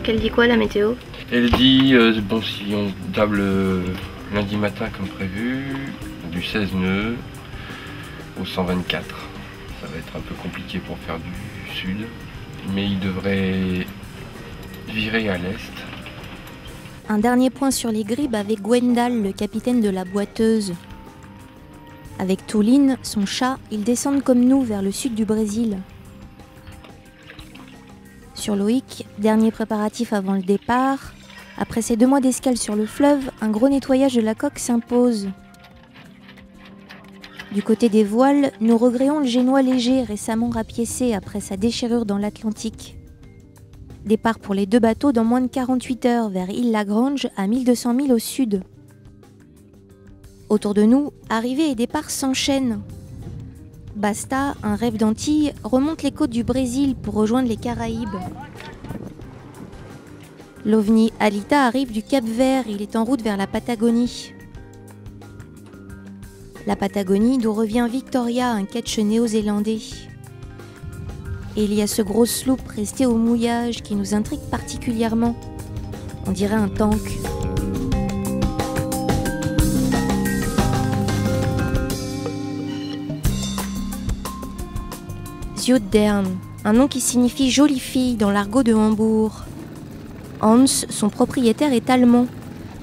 qu'elle dit quoi la météo? Elle dit, bon, si on table lundi matin comme prévu, du 16 nœuds au 124. Ça va être un peu compliqué pour faire du sud, mais il devrait virer à l'est. Un dernier point sur les gribes avec Gwendal, le capitaine de la boiteuse. Avec Touline, son chat, ils descendent comme nous vers le sud du Brésil. Sur Loïc, dernier préparatif avant le départ, après ces 2 mois d'escale sur le fleuve, un gros nettoyage de la coque s'impose. Du côté des voiles, nous regréons le génois léger récemment rapiécé après sa déchirure dans l'Atlantique. Départ pour les 2 bateaux dans moins de 48 heures vers Île-Lagrange à 1200 milles au sud. Autour de nous, arrivées et départs s'enchaînent. Basta, un rêve d'Antilles, remonte les côtes du Brésil pour rejoindre les Caraïbes. L'OVNI Alita arrive du Cap-Vert, il est en route vers la Patagonie. La Patagonie d'où revient Victoria, un ketch néo-zélandais. Et il y a ce gros sloop resté au mouillage qui nous intrigue particulièrement. On dirait un tank. Zjödern, un nom qui signifie jolie fille dans l'argot de Hambourg. Hans, son propriétaire, est allemand.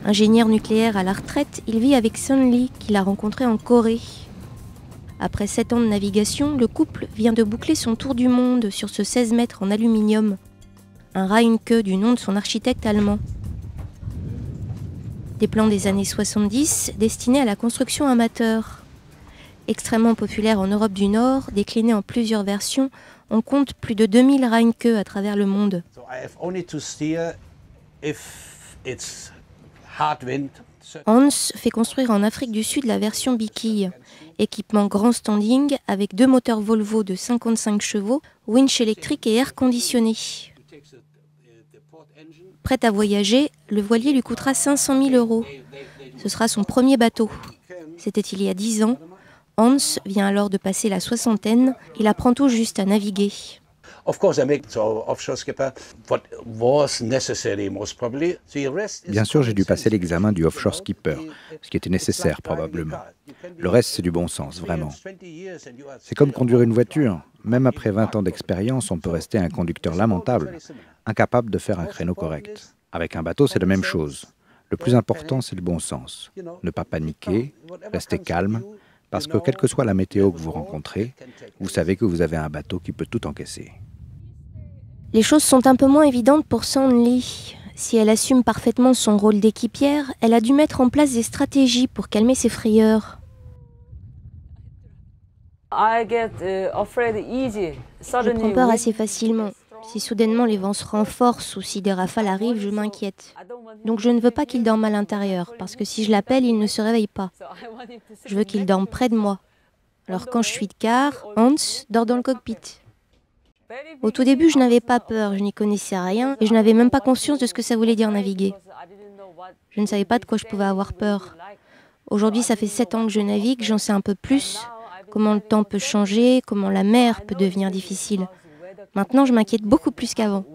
Ingénieur nucléaire à la retraite, il vit avec Sun Lee, qu'il a rencontré en Corée. Après 7 ans de navigation, le couple vient de boucler son tour du monde sur ce 16 mètres en aluminium. Un Reinke du nom de son architecte allemand. Des plans des années 70 destinés à la construction amateur. Extrêmement populaire en Europe du Nord, décliné en plusieurs versions, on compte plus de 2000 Reinke à travers le monde. Hans fait construire en Afrique du Sud la version biquille. Équipement grand standing avec 2 moteurs Volvo de 55 chevaux, winch électrique et air conditionné. Prêt à voyager, le voilier lui coûtera 500 000 €. Ce sera son premier bateau. C'était il y a 10 ans. Hans vient alors de passer la soixantaine, il apprend tout juste à naviguer. Bien sûr, j'ai dû passer l'examen du offshore skipper, ce qui était nécessaire probablement. Le reste, c'est du bon sens, vraiment. C'est comme conduire une voiture. Même après 20 ans d'expérience, on peut rester un conducteur lamentable, incapable de faire un créneau correct. Avec un bateau, c'est la même chose. Le plus important, c'est le bon sens. Ne pas paniquer, rester calme, parce que quelle que soit la météo que vous rencontrez, vous savez que vous avez un bateau qui peut tout encaisser. Les choses sont un peu moins évidentes pour Sun Lee. Si elle assume parfaitement son rôle d'équipière, elle a dû mettre en place des stratégies pour calmer ses frayeurs. Je prends peur assez facilement. Si soudainement les vents se renforcent ou si des rafales arrivent, je m'inquiète. Donc je ne veux pas qu'il dorme à l'intérieur, parce que si je l'appelle, il ne se réveille pas. Je veux qu'il dorme près de moi. Alors quand je suis de quart, Hans dort dans le cockpit. Au tout début, je n'avais pas peur, je n'y connaissais rien et je n'avais même pas conscience de ce que ça voulait dire naviguer. Je ne savais pas de quoi je pouvais avoir peur. Aujourd'hui, ça fait 7 ans que je navigue, j'en sais un peu plus. Comment le temps peut changer, comment la mer peut devenir difficile. Maintenant, je m'inquiète beaucoup plus qu'avant.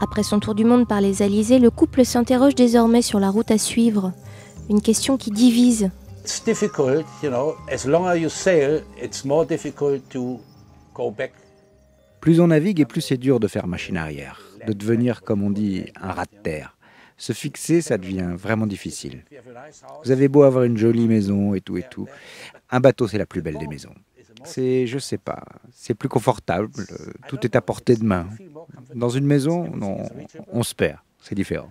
Après son tour du monde par les Alizés, le couple s'interroge désormais sur la route à suivre. Une question qui divise. Plus on navigue et plus c'est dur de faire machine arrière, de devenir, comme on dit, un rat de terre. Se fixer, ça devient vraiment difficile. Vous avez beau avoir une jolie maison et tout. Un bateau, c'est la plus belle des maisons. C'est, je sais pas, c'est plus confortable, tout est à portée de main. Dans une maison, on se perd, c'est différent.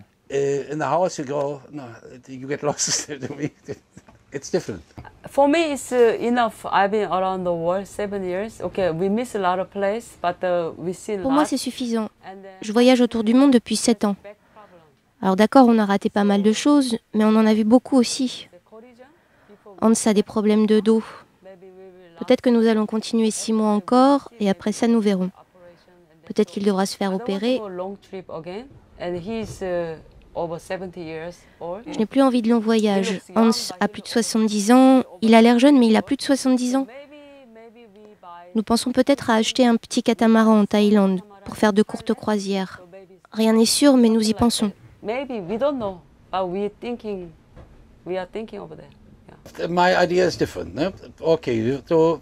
For me, it's enough. I've been around the world 7 years. Okay, we miss a lot of places, but we see a lot. Pour moi, c'est suffisant. Je voyage autour du monde depuis 7 ans. Alors d'accord, on a raté pas mal de choses, mais on en a vu beaucoup aussi. Hans a des problèmes de dos. Peut-être que nous allons continuer 6 mois encore, et après ça, nous verrons. Peut-être qu'il devra se faire opérer. Je n'ai plus envie de long voyage. Hans a plus de 70 ans. Il a l'air jeune, mais il a plus de 70 ans. Nous pensons peut-être à acheter un petit catamaran en Thaïlande pour faire de courtes croisières. Rien n'est sûr, mais nous y pensons. My idea is different. No? Okay, so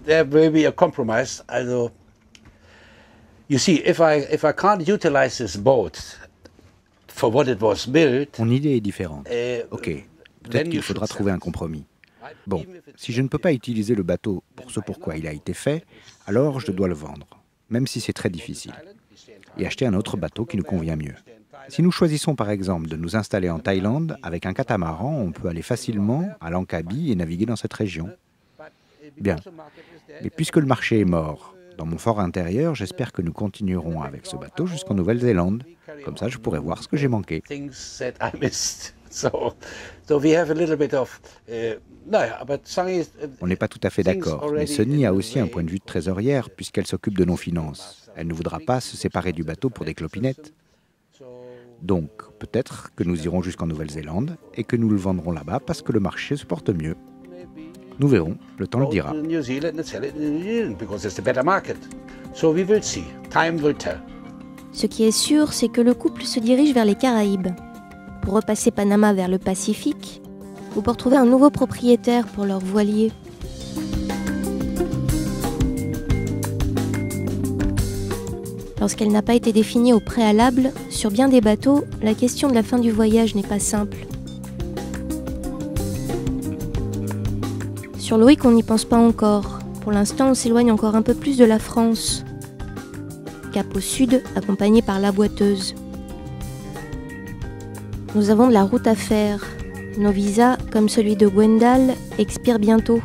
there may be a compromise. Also, you see, if I can't utilize this boat for what it was built, mon idée est différente. Ok, peut-être qu'il faudra trouver un compromis. Bon, si je ne peux pas utiliser le bateau pour ce pourquoi il a été fait, alors je dois le vendre, même si c'est très difficile, et acheter un autre bateau qui nous convient mieux. Si nous choisissons par exemple de nous installer en Thaïlande, avec un catamaran, on peut aller facilement à Langkawi et naviguer dans cette région. Bien, mais puisque le marché est mort, dans mon fort intérieur, j'espère que nous continuerons avec ce bateau jusqu'en Nouvelle-Zélande. Comme ça, je pourrai voir ce que j'ai manqué. On n'est pas tout à fait d'accord, mais Sunny a aussi un point de vue de trésorière puisqu'elle s'occupe de nos finances. Elle ne voudra pas se séparer du bateau pour des clopinettes. Donc, peut-être que nous irons jusqu'en Nouvelle-Zélande et que nous le vendrons là-bas parce que le marché se porte mieux. Nous verrons, le temps le dira. Ce qui est sûr, c'est que le couple se dirige vers les Caraïbes, pour repasser Panama vers le Pacifique, ou pour trouver un nouveau propriétaire pour leur voilier. Lorsqu'elle n'a pas été définie au préalable, sur bien des bateaux, la question de la fin du voyage n'est pas simple. Sur Loïc, on n'y pense pas encore. Pour l'instant, on s'éloigne encore un peu plus de la France. Cap au sud, accompagné par la boiteuse. Nous avons de la route à faire. Nos visas, comme celui de Gwendal, expirent bientôt.